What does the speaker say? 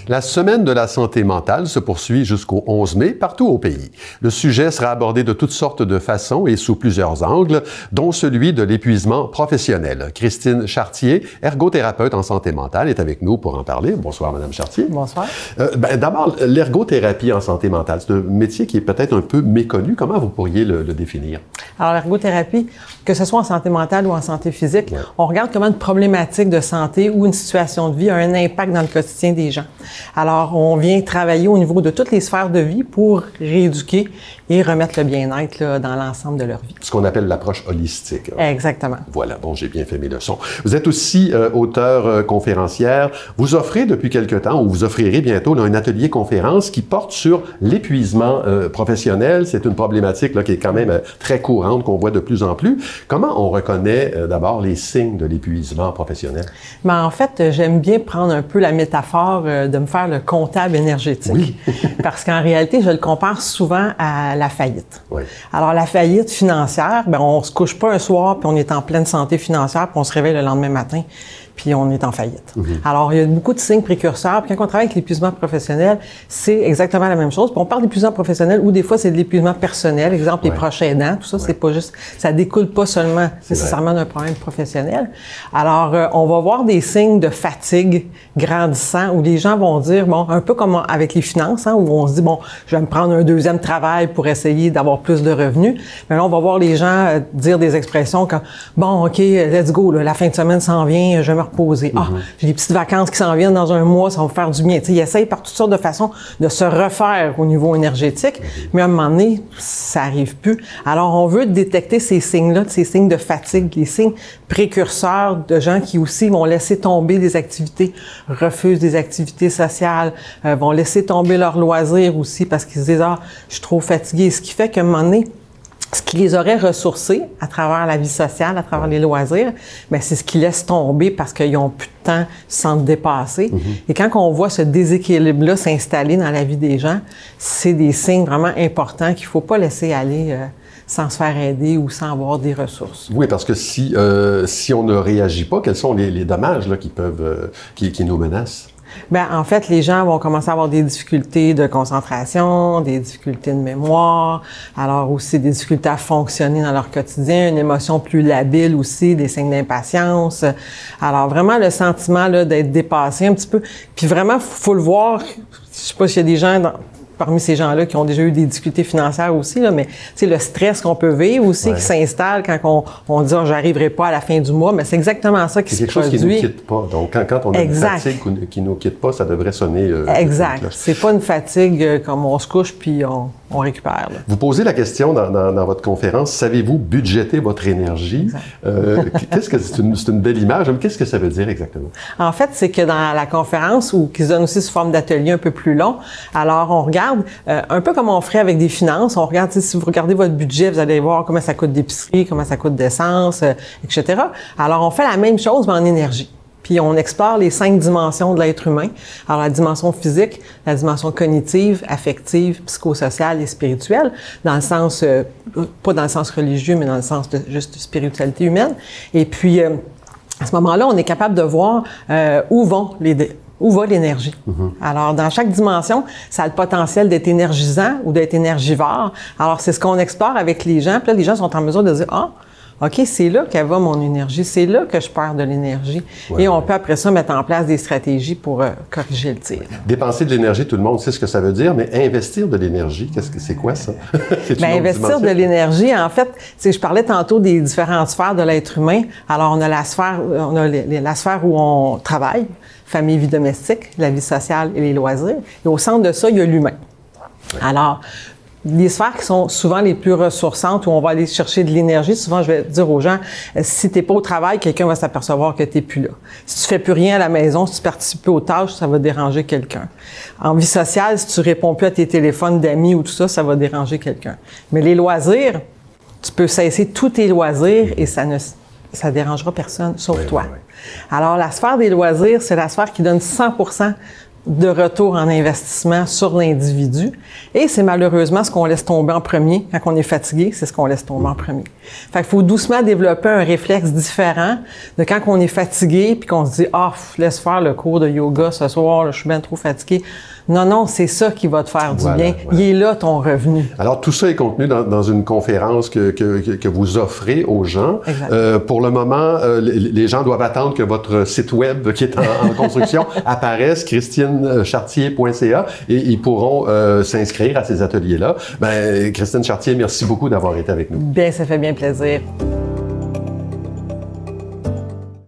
La Semaine de la santé mentale se poursuit jusqu'au 11 mai partout au pays. Le sujet sera abordé de toutes sortes de façons et sous plusieurs angles, dont celui de l'épuisement professionnel. Christine Chartier, ergothérapeute en santé mentale, est avec nous pour en parler. Bonsoir, Madame Chartier. Bonsoir. D'abord, l'ergothérapie en santé mentale, c'est un métier qui est peut-être un peu méconnu. Comment vous pourriez le définir? Alors, l'ergothérapie, que ce soit en santé mentale ou en santé physique, on regarde comment une problématique de santé ou une situation de vie a un impact dans le quotidien des gens. Alors, on vient travailler au niveau de toutes les sphères de vie pour rééduquer et remettre le bien-être là, dans l'ensemble de leur vie. Ce qu'on appelle l'approche holistique. Exactement. Voilà, bon, j'ai bien fait mes leçons. Vous êtes aussi auteure conférencière. Vous offrez depuis quelque temps, ou vous offrirez bientôt, là, un atelier conférence qui porte sur l'épuisement professionnel. C'est une problématique là, qui est quand même très courante, qu'on voit de plus en plus. Comment on reconnaît d'abord les signes de l'épuisement professionnel? Mais en fait, j'aime bien prendre un peu la métaphore de me faire le comptable énergétique. Oui. Parce qu'en réalité, je le compare souvent à la faillite. Oui. Alors, la faillite financière, bien, on se couche pas un soir puis on est en pleine santé financière puis on se réveille le lendemain matin puis on est en faillite. Alors, il y a beaucoup de signes précurseurs. Puis quand on travaille avec l'épuisement professionnel, c'est exactement la même chose. Puis on parle d'épuisement professionnel ou des fois, c'est de l'épuisement personnel. Exemple, les proches aidants, tout ça, c'est pas juste... Ça découle pas seulement nécessairement d'un problème professionnel. Alors, on va voir des signes de fatigue grandissant où les gens vont dire, bon, un peu comme avec les finances, hein, où on se dit, bon, je vais me prendre un deuxième travail pour essayer d'avoir plus de revenus. Mais là, on va voir les gens dire des expressions comme, bon, OK, let's go, là, la fin de semaine s'en vient, je vais me reposer. Ah, j'ai des petites vacances qui s'en viennent dans un mois, ça va me faire du bien. Tu sais, ils essayent par toutes sortes de façons de se refaire au niveau énergétique, mais à un moment donné, ça arrive plus. Alors, on veut détecter ces signes-là, ces signes de fatigue, les signes précurseurs de gens qui aussi vont laisser tomber des activités, refusent des activités sociales, vont laisser tomber leurs loisirs aussi parce qu'ils se disent « Ah, je suis trop fatigué ». Ce qui fait qu'à un moment donné, ce qui les aurait ressourcés à travers la vie sociale, à travers les loisirs, bien, c'est ce qu'ils laissent tomber parce qu'ils n'ont plus de temps sans se dépasser. Et quand on voit ce déséquilibre-là s'installer dans la vie des gens, c'est des signes vraiment importants qu'il ne faut pas laisser aller sans se faire aider ou sans avoir des ressources. Oui, parce que si on ne réagit pas, quels sont les dommages là, qui nous menacent? Bien, en fait, les gens vont commencer à avoir des difficultés de concentration, des difficultés de mémoire, alors aussi des difficultés à fonctionner dans leur quotidien, une émotion plus labile aussi, des signes d'impatience. Alors vraiment le sentiment là d'être dépassé un petit peu. Puis vraiment, faut le voir. Je sais pas s'il y a des gens parmi ces gens-là qui ont déjà eu des difficultés financières aussi, là, mais c'est le stress qu'on peut vivre aussi qui s'installe quand on dit oh, « j'arriverai pas à la fin du mois », mais c'est exactement ça qui se produit. C'est quelque chose qui nous quitte pas. Donc, quand on a une fatigue qui nous quitte pas, ça devrait sonner... exact. C'est pas une fatigue comme on se couche puis on récupère. Là. Vous posez la question dans votre conférence, savez-vous budgéter votre énergie? Qu'est-ce que c'est une belle image, mais qu'est-ce que ça veut dire exactement? En fait, c'est que dans la conférence, ou qu'ils donnent aussi sous forme d'atelier un peu plus long, alors on regarde un peu comme on ferait avec des finances. On regarde, si vous regardez votre budget, vous allez voir comment ça coûte d'épicerie, comment ça coûte d'essence, etc. Alors, on fait la même chose, mais en énergie. Puis, on explore les 5 dimensions de l'être humain. Alors, la dimension physique, la dimension cognitive, affective, psychosociale et spirituelle, dans le sens, pas dans le sens religieux, mais dans le sens de juste spiritualité humaine. Et puis, à ce moment-là, on est capable de voir où va l'énergie. Alors, dans chaque dimension, ça a le potentiel d'être énergisant ou d'être énergivore. Alors, c'est ce qu'on explore avec les gens. Puis là, les gens sont en mesure de dire « Ah, OK, c'est là qu'elle va mon énergie. C'est là que je perds de l'énergie. » Et on peut après ça mettre en place des stratégies pour corriger le tir. Dépenser de l'énergie, tout le monde sait ce que ça veut dire, mais investir de l'énergie, c'est quoi ça? Bien, investir de l'énergie, en fait, je parlais tantôt des différentes sphères de l'être humain. Alors, on a la sphère où on travaille, famille, vie domestique, la vie sociale et les loisirs. Et au centre de ça, il y a l'humain. Alors, les sphères qui sont souvent les plus ressourçantes, où on va aller chercher de l'énergie, souvent je vais dire aux gens, si t'es pas au travail, quelqu'un va s'apercevoir que t'es plus là. Si tu fais plus rien à la maison, si tu participes plus aux tâches, ça va déranger quelqu'un. En vie sociale, si tu réponds plus à tes téléphones d'amis ou tout ça, ça va déranger quelqu'un. Mais les loisirs, tu peux cesser tous tes loisirs et ça dérangera personne, sauf toi. Alors, la sphère des loisirs, c'est la sphère qui donne 100% de retour en investissement sur l'individu. Et c'est malheureusement ce qu'on laisse tomber en premier. Quand on est fatigué, c'est ce qu'on laisse tomber en premier. Fait qu'il faut doucement développer un réflexe différent de quand on est fatigué puis qu'on se dit « Ah, laisse faire le cours de yoga ce soir, là, je suis bien trop fatigué. » Non, c'est ça qui va te faire du bien. Voilà. Il est là ton revenu. Alors, tout ça est contenu dans une conférence que vous offrez aux gens. Pour le moment, les gens doivent attendre que votre site web qui est en construction apparaisse, christinechartier.ca, et ils pourront s'inscrire à ces ateliers-là. Ben, Christine Chartier, merci beaucoup d'avoir été avec nous. Bien, ça fait bien plaisir.